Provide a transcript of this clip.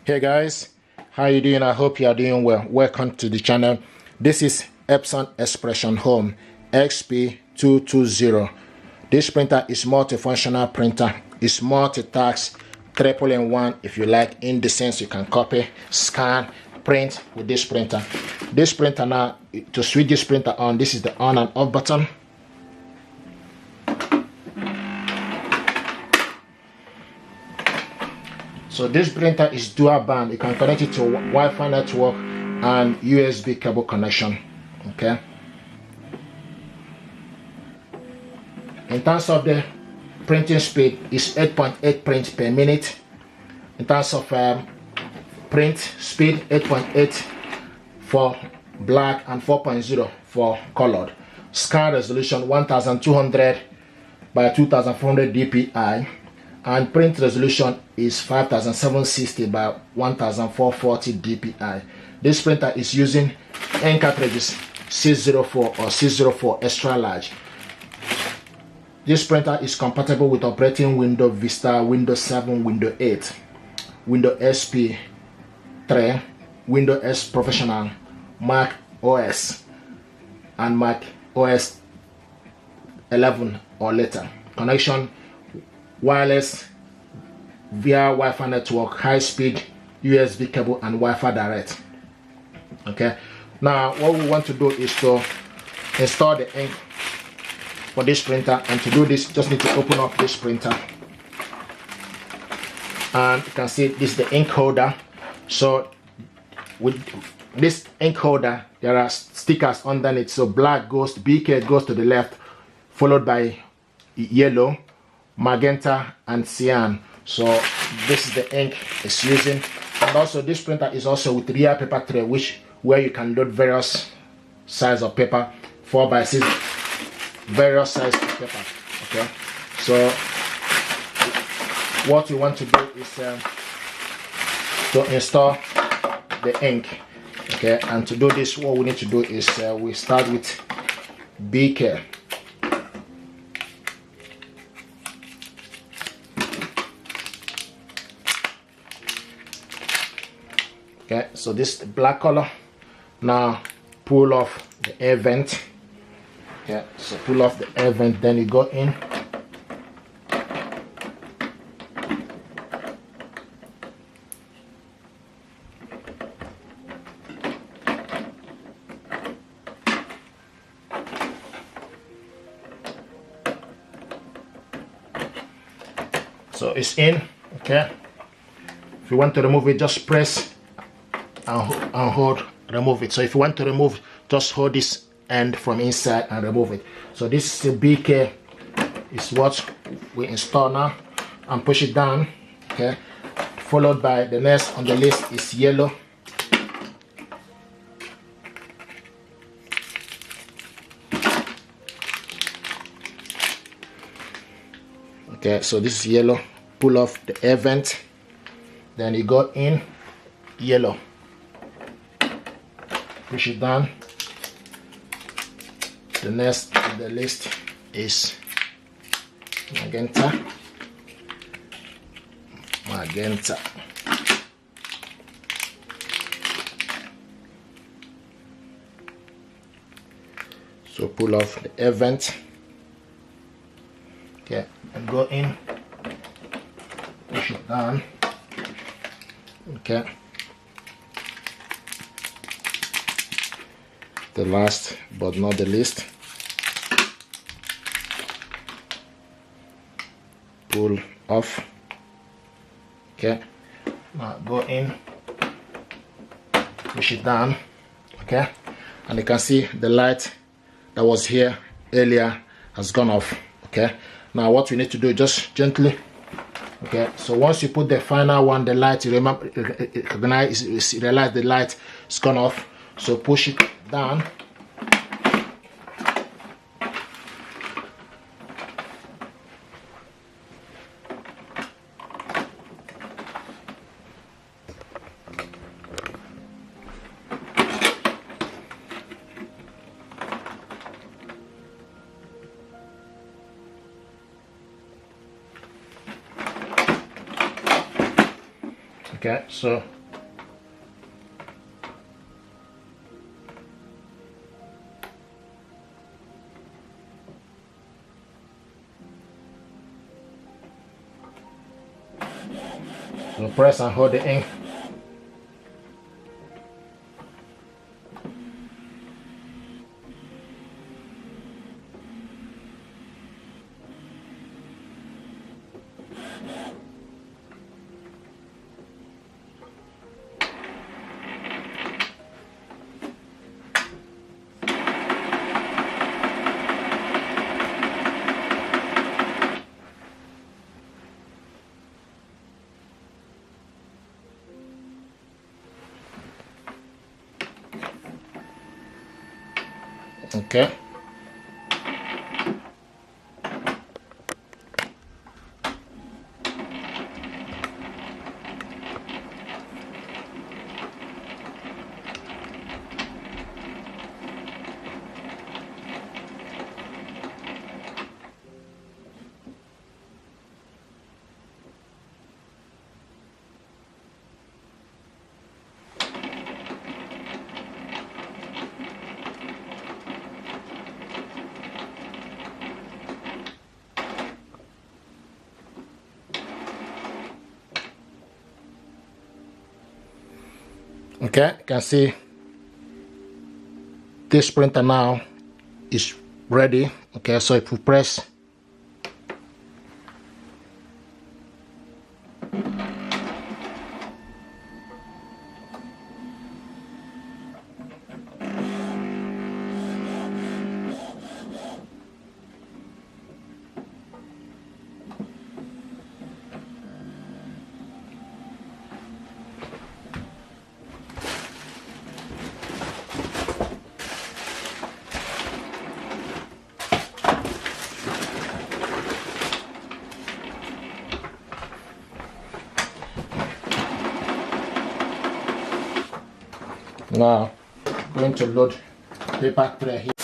Hey guys, how you doing? I hope you are doing well. Welcome to the channel. This is Epson Expression Home XP-2200. This printer is multifunctional printer. It's multitask, triple in one if you like, in the sense you can copy, scan, print with this printer. This printer now, to switch this printer on, this is the on and off button. So this printer is dual band. You can connect it to Wi-Fi network and USB cable connection. Okay. In terms of the printing speed, it's 8.8 prints per minute. In terms of print speed, 8.8 for black and 4.0 for colored. Scan resolution 1200 by 2400 dpi. And print resolution is 5760 by 1440 dpi. This printer is using N cartridges 604 or 604 extra large. This printer is compatible with operating Windows Vista, Windows 7, Windows 8, Windows XP 3, Windows S Professional, Mac OS, and Mac OS 11 or later. Connection wireless via Wi-Fi network, high-speed USB cable, and Wi-Fi direct. Okay, now what we want to do is to install the ink for this printer, and to do this, just need to open up this printer, and you can see this is the ink holder. So with this ink holder, there are stickers underneath. So black goes to BK, goes to the left, followed by yellow, magenta, and cyan. So this is the ink it's using. And also this printer is also with rear paper tray, where you can load various size of paper, 4x6, various size of paper. Okay, so what we want to do is to install the ink. Okay, and to do this, what we need to do is we start with BK. Okay, so this is the black color. Now pull off the air vent. Okay, so pull off the air vent, then you go in. So it's in. Okay, if you want to remove it, just press and hold, remove it. So if you want to remove, just hold this end from inside and remove it. So this is the BK, is what we install now, and push it down. Okay, followed by the next on the list is yellow. Okay, so this is yellow. Pull off the air vent, then you go in yellow, push it down. The next on the list is magenta. So pull off the air vent. Okay, and go in, push it down. Okay, the last but not the least, pull off. Okay, now go in, push it down. Okay, and you can see the light that was here earlier has gone off. Okay, now what we need to do, just gently. Okay, so once you put the final one, the light, you realize the light is gone off. So push it down. Okay, so So press and hold the ink. Okay. Okay, you can see this printer now is ready. Okay, so if we press, now I'm going to load paper tray here.